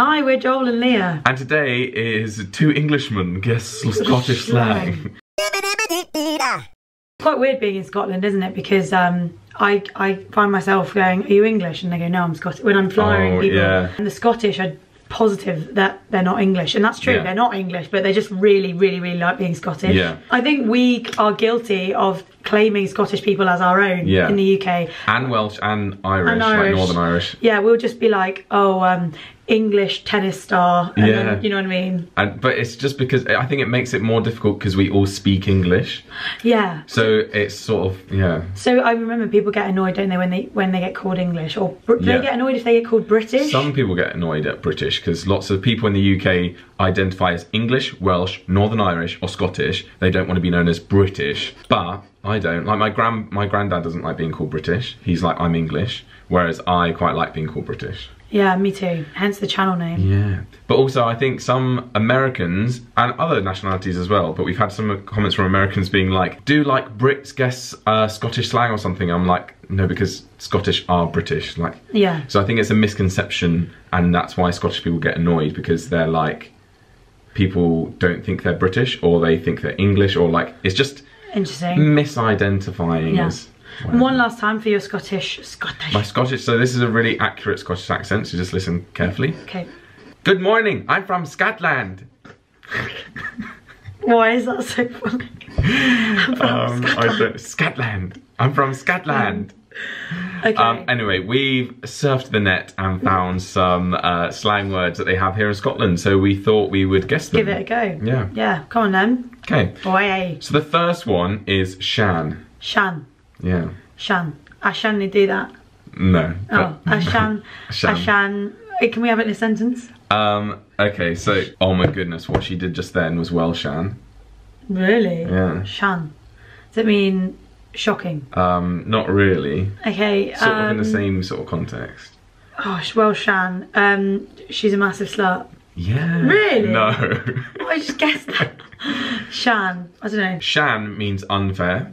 Hi, we're Joel and Lia. And today is two Englishmen guess Scottish slang. Quite weird being in Scotland, isn't it? Because I find myself going, are you English? And they go, no, I'm Scottish. When I'm flying people, and the Scottish are positive that they're not English, and that's true, they're not English, but they just really like being Scottish. I think we are guilty of claiming Scottish people as our own in the UK. And Welsh and Irish, like Northern Irish. Yeah, we'll just be like, oh, English tennis star, and then, you know what I mean? But it's just because I think it makes it more difficult because we all speak English. Yeah. So it's sort of, So I remember people get annoyed, don't they, when they get called English, or do they get annoyed if they get called British? Some people get annoyed at British because lots of people in the UK identify as English, Welsh, Northern Irish, or Scottish. They don't want to be known as British, but I don't. Like my granddad doesn't like being called British. He's like, I'm English, whereas I quite like being called British. Yeah, me too. Hence the channel name. Yeah. But also I think some Americans, and other nationalities as well, but we've had some comments from Americans being like, do like Brits guess Scottish slang or something? I'm like, no, because Scottish are British. Like, so I think it's a misconception, and that's why Scottish people get annoyed, because they're like, people don't think they're British, or they think they're English, or like, it's just misidentifying us. One last time for your Scottish. My Scottish, so this is a really accurate Scottish accent, so just listen carefully. Okay. Good morning, I'm from Scotland. Why is that so funny? Scotland. I'm from Scotland. Okay. Anyway, we've surfed the net and found some slang words that they have here in Scotland, so we thought we would guess them. Give it a go. Yeah. Yeah, come on then. Okay. Boy. So the first one is Shan. Shan. Yeah. Shan. I shan't do that. No. Oh, Shan. Shan. Can we have it in a sentence? Okay, so, oh my goodness, what she did just then was well Shan. Really? Yeah. Shan. Does it mean shocking? Not really. Okay. Sort of in the same sort of context. Oh, well Shan. She's a massive slut. Yeah. Really? No. I just guessed that. Shan. I don't know. Shan means unfair.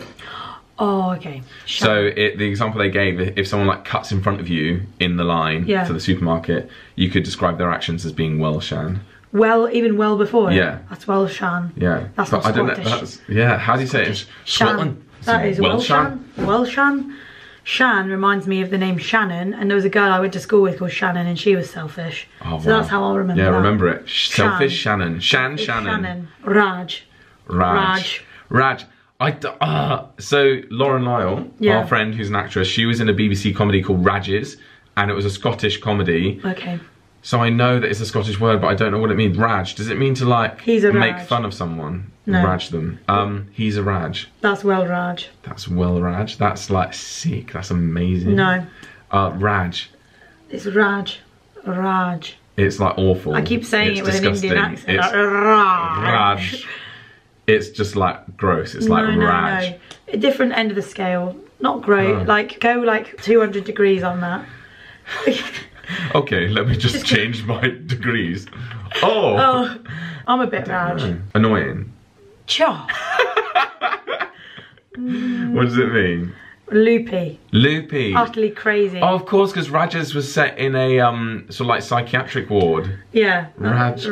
Oh, okay. Shan. So the example they gave, if someone like cuts in front of you in the line to the supermarket, you could describe their actions as being well Shan. Well, even well before? Yeah. That's well Shan. Yeah. That's not Scottish. How do you say it? Shan. That is well Shan. Well Shan. Shan reminds me of the name Shannon, and there was a girl I went to school with called Shannon, and she was selfish. Oh, so that's how I'll remember that. Yeah, remember it. Selfish Shannon. Shannon. Raj. So Lauren Lyle, our friend who's an actress, she was in a BBC comedy called Rages, and it was a Scottish comedy. Okay. So I know that it's a Scottish word, but I don't know what it means. Raj, does it mean to like make fun of someone? No. Raj them. He's a Raj. That's well Raj. That's well Raj. That's like sick. That's amazing. No. Raj. It's Raj. Raj. It's like awful. I keep saying it with disgusting. an Indian accent. It's like, Raj. It's just like gross. It's like Raj. No. A different end of the scale. Not great. Like go like 200 degrees on that. Okay, let me just change my degrees. Oh, I'm a bit Raj. Annoying. Cha. What does it mean? Loopy. Loopy. Utterly crazy. Oh, of course, because Rajas was set in a sort of like psychiatric ward. Yeah. Rajas.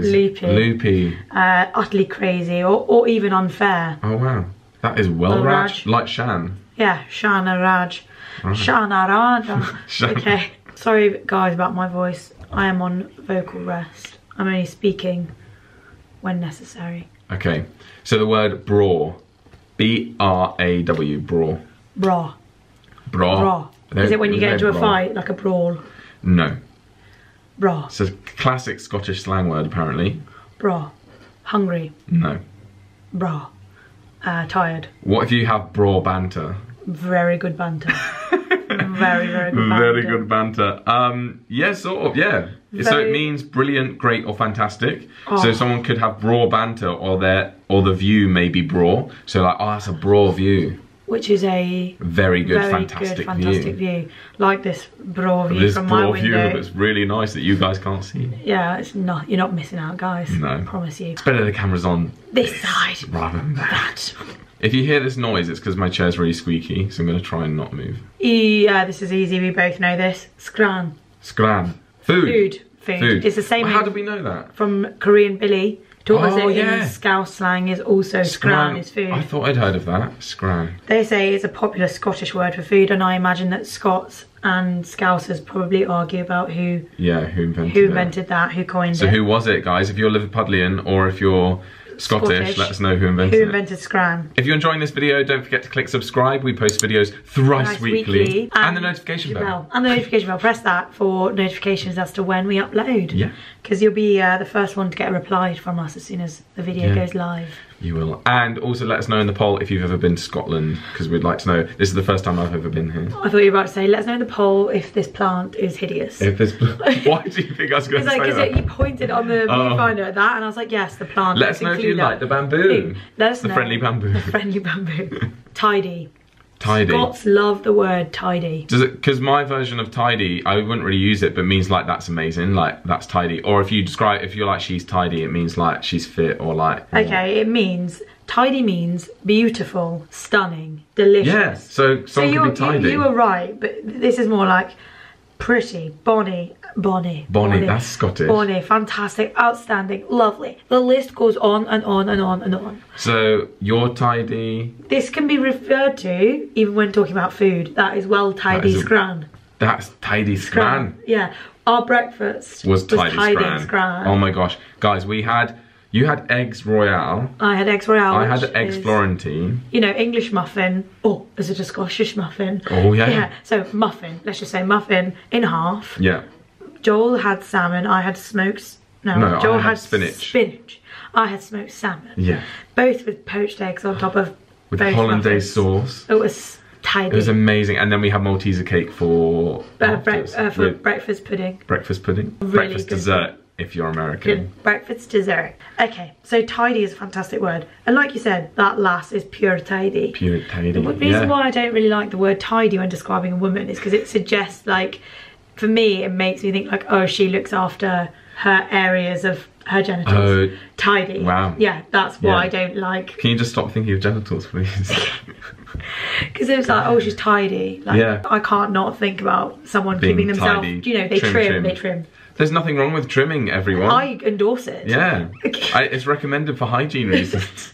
Loopy. Utterly crazy, or even unfair. Oh wow, that is well Raj. Like Shan. Yeah, Shana Raj. Shana Raj. Okay. Sorry guys about my voice. I am on vocal rest. I'm only speaking when necessary. Okay. So the word braw. B-R-A-W. Braw. Bra. Bra. Is it when you get into a fight, like a brawl? No. Bra. It's a classic Scottish slang word, apparently. Bra. Hungry. No. Bra. Tired. What if you have braw banter? Very good banter. Very good banter. Very good banter. Yeah, sort of, yeah. So it means brilliant, great, or fantastic. So someone could have braw banter, or the view may be braw. So like, oh, that's a braw view. Which is a very good, fantastic view. Like this braw view from my window. This braw view that's really nice that you guys can't see. Yeah, it's not. You're not missing out, guys. No, I promise you. It's better the camera's on this side rather than that. If you hear this noise, it's because my chair's really squeaky, so I'm going to try and not move. Yeah, this is easy. We both know this. Scran. Scran. Food. Food. It's the same. How did we know that? From Korean Billy. Taught us it in Scouse slang is also scran is food. I thought I'd heard of that. Scran. They say it's a popular Scottish word for food, and I imagine that Scots and Scousers probably argue about who invented that, who coined it. So who was it, guys? If you're Liverpudlian or if you're Scottish, let us know who invented it. Who invented scran. If you're enjoying this video, don't forget to click subscribe. We post videos thrice weekly. And the notification bell. And the notification bell. Press that for notifications as to when we upload. Yeah. Because you'll be the first one to get a reply from us as soon as the video goes live. You will. And also let us know in the poll if you've ever been to Scotland, because we'd like to know. This is the first time I've ever been here. I thought you were about to say, let us know in the poll if this plant is hideous. If this why do you think I was going to say that? Because you pointed on the viewfinder at that, and I was like, yes, the plant. Let us know if you like the bamboo. Let us know. The friendly bamboo. The friendly bamboo. Tidy. Tidy. Scots love the word tidy. Does it? Because my version of tidy, I wouldn't really use it, but means like that's amazing, like that's tidy. Or if you're like she's tidy, it means like she's fit or like. Okay, it means tidy means beautiful, stunning, delicious. Yeah. So someone can be tidy. You were right, but this is more like pretty, bonny. Bonny, that's Scottish. Bonny, fantastic, outstanding, lovely. The list goes on and on and on and on. So you're tidy. This can be referred to even when talking about food. That is well tidy scran. That's tidy scran. Yeah, our breakfast was tidy scran. Oh my gosh, guys, you had eggs royale. I had eggs royale. I had eggs Florentine. You know, English muffin. Oh, is it a Scottish muffin? Oh yeah. Yeah. So muffin. Let's just say muffin in half. Yeah. Joel had salmon. I had smoked. No, Joel I had spinach. I had smoked salmon. Yeah. Both with poached eggs on top of. With hollandaise sauce. It was tidy. It was amazing. And then we had Malteser cake for breakfast pudding. Breakfast pudding. Really breakfast dessert. If you're American. Good breakfast dessert. Okay, so tidy is a fantastic word. And like you said, that lass is pure tidy. Pure tidy, The reason why I don't really like the word tidy when describing a woman is because it suggests, like, for me, it makes me think like, oh, she looks after her areas of her genitals. Oh, tidy. Wow. Yeah, that's why I don't like. Can you just stop thinking of genitals, please? Because it's like, oh, she's tidy. Like, I can't not think about someone keeping themselves, you know, they trim. There's nothing wrong with trimming, everyone. I endorse it. Yeah. It's recommended for hygiene reasons.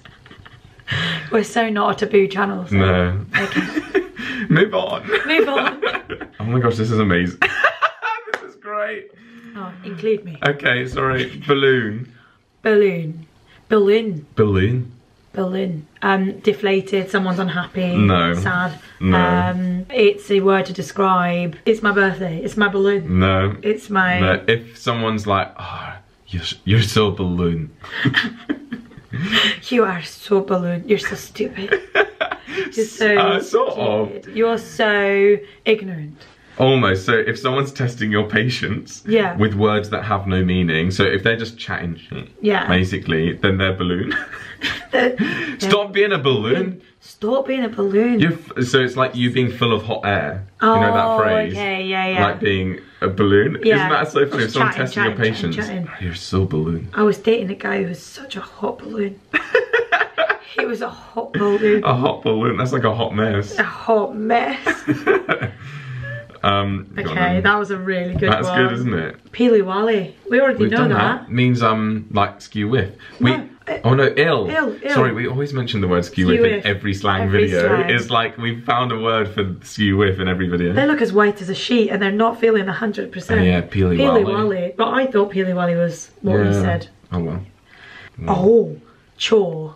We're so not a taboo channel. So. No. Okay. Move on. Move on. Oh my gosh, this is amazing. This is great. Oh, include me. Okay, sorry. Balloon. Balloon. Balloon. Balloon. Balloon. Deflated, someone's unhappy. No. Sad. No. It's a word to describe. It's my birthday. It's my balloon. No. It's my... No. If someone's like, oh, you're so balloon. You are so balloon. You're so stupid. You're so sort of. You're so ignorant. Almost. So if someone's testing your patience with words that have no meaning, so if they're just chatting shit, basically, then they're balloon. Stop being a balloon. Stop being a balloon. So it's like you being full of hot air. You know that phrase? Okay, yeah. Like being a balloon. Yeah. Isn't that so funny? If someone's testing your patience, chatting. You're so balloon. I was dating a guy who was such a hot balloon. He was a hot balloon. A hot balloon. That's like a hot mess. A hot mess. Okay, that was a really good one. That's good, isn't it? Peely Wally. We already know that. Means like skew with. Oh no, ill. Sorry, we always mention the word skew with in every slang video. It's like we found a word for skew with in every video. They look as white as a sheet and they're not feeling 100%. Oh, yeah, Peely Wally. But I thought Peely Wally was what we said. Oh well. Oh, chore.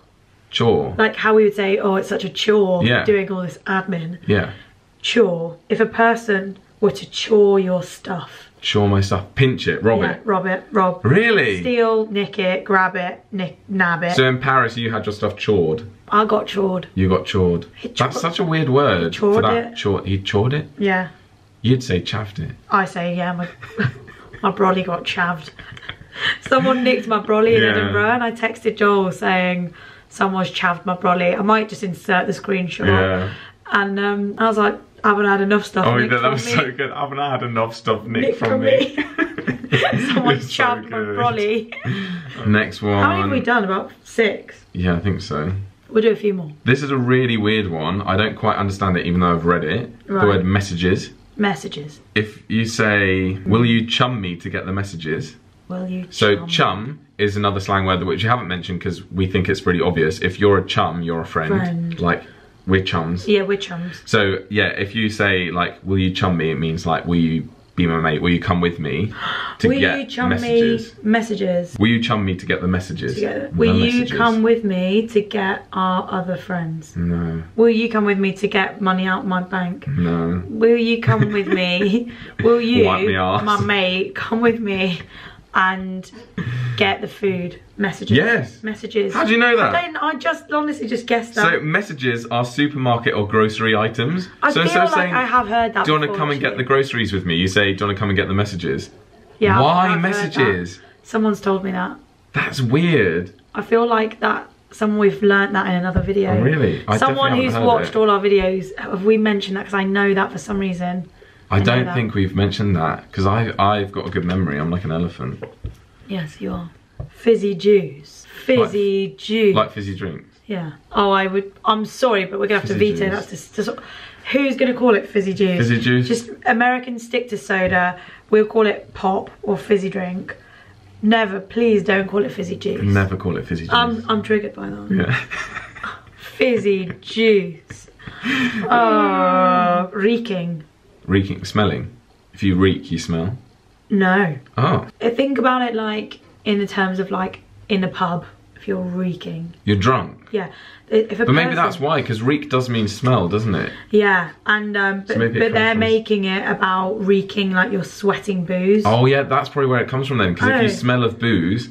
Chore. Like how we would say, oh, it's such a chore doing all this admin. Yeah. Chore. If a person were to chore your stuff. Chore my stuff. Pinch it. Rob it. Rob. Really? Steal, nick it, grab it, nab it. So in Paris you had your stuff chawed? I got chawed. You got chawed. That's such a weird word. Chawed for that. it. He chawed it? Yeah. You'd say chaffed it. I say, yeah, my brolly got chaved. Someone nicked my brolly in Edinburgh and I texted Joel saying, someone's chaved my brolly. I might just insert the screenshot. Yeah. And I was like, I haven't had enough stuff nicked that from was me. so good. I haven't had enough stuff nicked from me. Someone's chaved my brolly. Next one. How many have we done? About 6? Yeah, I think so. We'll do a few more. This is a really weird one. I don't quite understand it even though I've read it. Right. The word messages. Messages. If you say, will you chum me to get the messages? Will you chum? So chum is another slang word which you haven't mentioned because we think it's pretty obvious. If you're a chum, you're a friend. Like, we're chums. Yeah, we're chums. So yeah, if you say like, will you chum me? It means like, will you be my mate? Will you come with me to get messages? Messages. Will you chum me to get the messages? Will you come with me to get our other friends? No. Will you come with me to get money out my bank? No. Will you come with me? Will you, wipe me arse. My mate, come with me and get the food? Messages. Yes. Messages. How do you know that? I just honestly just guessed that. So messages are supermarket or grocery items. I feel like saying, I have heard that. Do you want to come and get the groceries with me? You say, do you want to come and get the messages? Yeah. Why messages? Someone's told me that. That's weird. I feel like that we've learnt that in another video. Oh, really? Someone who's watched all our videos, have we mentioned that? Because I know that for some reason. I don't think we've mentioned that because I've got a good memory. I'm like an elephant. Yes, you are. Fizzy juice. Fizzy juice. Like fizzy drinks. Yeah. Oh, I'm sorry, but we're gonna have to veto. That's just who's gonna call it fizzy juice? Fizzy juice. Just American stick to soda. We'll call it pop or fizzy drink. Never, please don't call it fizzy juice. Never call it fizzy juice. I'm triggered by that. Yeah. Fizzy juice. Oh, reeking. Reeking, smelling. If you reek, you smell. No. Oh. Think about it like in the terms of like in a pub. If you're reeking. You're drunk. Yeah. But maybe that's why, because reek does mean smell, doesn't it? Yeah, and but they're making it about reeking, like you're sweating booze. Oh yeah, that's probably where it comes from then. Because if you smell of booze,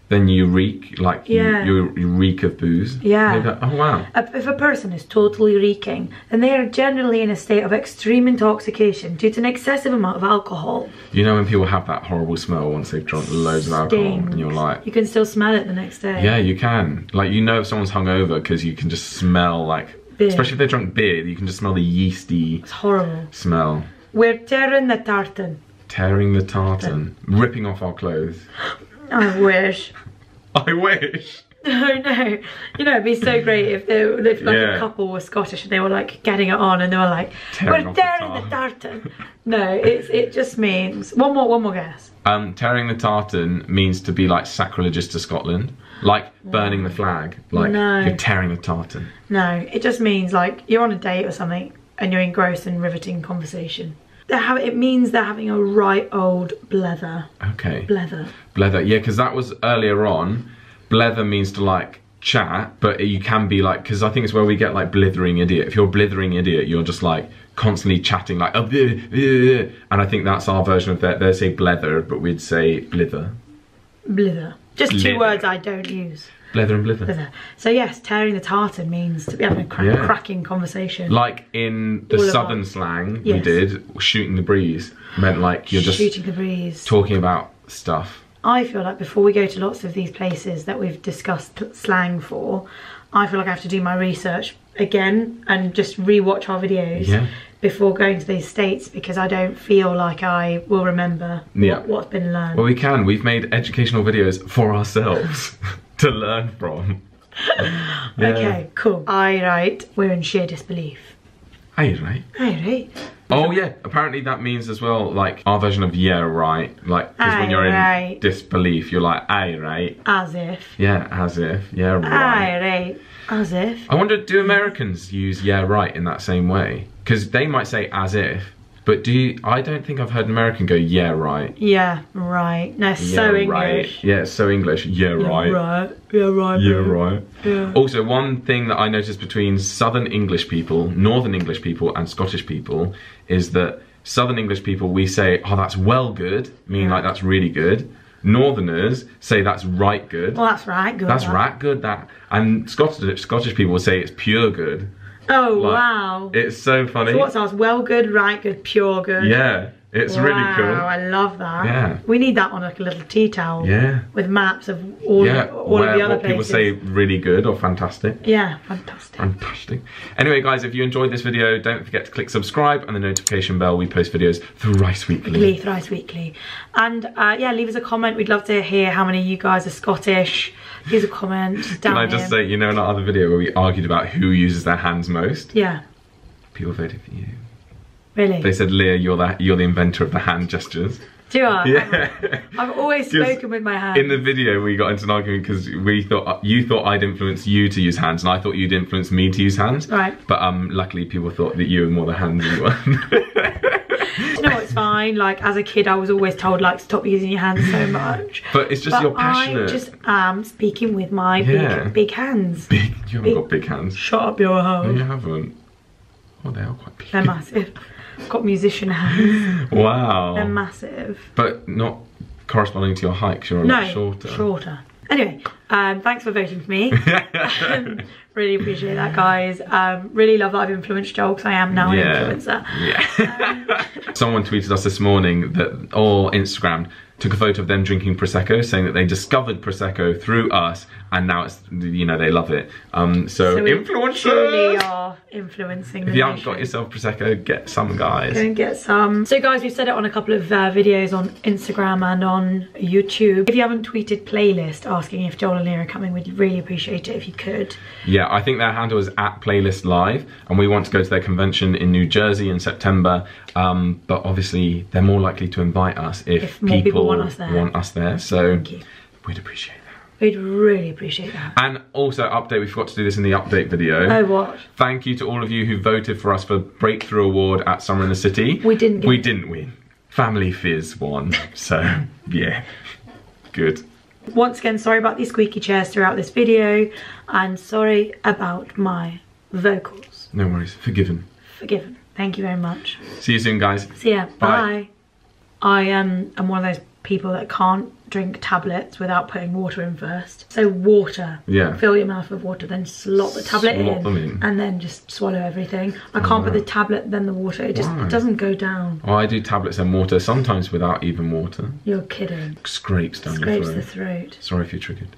then you reek, like you reek of booze. Yeah. Oh wow. If a person is totally reeking, then they are generally in a state of extreme intoxication due to an excessive amount of alcohol. You know when people have that horrible smell once they've drunk loads of alcohol, and you're like, you can still smell it the next day. Yeah, you can. Like, you know if someone's hungover because you can just smell like beer. Especially if they drunk beer, you can just smell the yeasty. It's horrible Smell. We're tearing the tartan. Tearing the tartan. Ripping off our clothes. I wish. I wish. Oh no. You know, it'd be so great if a couple were Scottish and they were like getting it on and they were like, we're tearing the tartan. No, it just means one more guess. Tearing the tartan means to be like sacrilegious to Scotland. Like burning the flag. Like you're tearing the tartan. No, it just means like you're on a date or something and you're engrossed in riveting conversation. It means they're having a right old blether. Okay. Blether. Blether, yeah, because that was earlier on. Blether means to like chat, but you can be like, because I think it's where we get like blithering idiot. If you're a blithering idiot, you're just like constantly chatting like, oh, and I think that's our version of that. They say blether, but we'd say blither. Blither. Just two words I don't use. Blether and blither. So yes, tearing the tartan means to be having a cracking conversation. Like in the southern slang we did, shooting the breeze meant like you're just shooting the breeze, talking about stuff. I feel like before we go to lots of these places that we've discussed slang for, I feel like I have to do my research again and just re-watch our videos before going to these states, because I don't feel like I will remember what's been learned. Well, we can. We've made educational videos for ourselves to learn from. Okay, cool. We're in sheer disbelief. Oh yeah, apparently that means as well, like our version of yeah right, like because when you're in disbelief you're like aye right. As if. Yeah, as if. Yeah, right. Aye right. As if. I wonder, do Americans use yeah right in that same way? Because they might say as if, but I don't think I've heard an American go yeah right. Yeah right. No, so English. Right. Yeah, it's so English. Yeah right. Yeah right. Yeah right. Yeah. Also, one thing that I noticed between Southern English people, Northern English people and Scottish people is that Southern English people, we say, oh, that's well good, meaning like that's really good. Northerners say that's right good. Well, that's right good. That's right good, that. And Scottish people say it's pure good. Oh, like, wow. It's so funny. So what's ours? Well good, right good, pure good. Yeah. It's really cool. Wow, I love that. Yeah. We need that on like a little tea towel. Yeah. With maps of all of the other places. People say really good or fantastic. Yeah, fantastic. Fantastic. Anyway, guys, if you enjoyed this video, don't forget to click subscribe and the notification bell. We post videos thrice weekly. Thrice weekly. And yeah, leave us a comment. We'd love to hear how many of you guys are Scottish. Leave us a comment down here. Can I just say, you know, in our other video where we argued about who uses their hands most? Yeah. People voted for you. Really? They said, Leah, you're the inventor of the hand gestures. Do I? Yeah. I've always spoken with my hands. In the video, we got into an argument because you thought I'd influenced you to use hands, and I thought you'd influenced me to use hands. Right. But luckily, people thought that you were more the handsy one. Do you know what? It's fine. Like, as a kid, I was always told, like, stop using your hands so much. But it's just you're passionate. I just am speaking with my big hands. You haven't got big hands. Shut up your hole. No, you haven't. Oh, they are quite big. They're massive. I've got musician hands. Wow. They're massive. But not corresponding to your height, because you're a lot shorter. Shorter. Anyway, thanks for voting for me. Really appreciate that, guys. Really love that I've influenced Joel, because I am now an influencer. Yeah. Someone tweeted us this morning or Instagram, took a photo of them drinking Prosecco, saying that they discovered Prosecco through us, and now it's, you know, they love it. So influencers! Truly are influencing the If you haven't got yourself Prosecco, get some, guys. Go and get some. So guys, we've said it on a couple of videos on Instagram and on YouTube. If you haven't tweeted playlist asking if Joel and Lia are coming, we'd really appreciate it if you could. Yeah, I think their handle is @playlist live, and we want to go to their convention in New Jersey in September. But obviously, they're more likely to invite us if people want us there. So we'd appreciate that. We'd really appreciate that. And also, update, we forgot to do this in the update video. Oh, what? Thank you to all of you who voted for us for Breakthrough Award at Summer in the City. We didn't win. Family Fizz won. So, yeah. Good. Once again, sorry about these squeaky chairs throughout this video. And sorry about my vocals. No worries. Forgiven. Forgiven. Thank you very much. See you soon, guys. See ya. Bye. I am one of those people that can't drink tablets without putting water in first. So water. Yeah. Fill your mouth with water, then slot the tablet in, and then just swallow everything. I can't put the tablet then the water. It just it doesn't go down. Oh, I do tablets and water, sometimes without even water. You're kidding. Scrapes down your throat. Scrapes the throat. Sorry if you're triggered.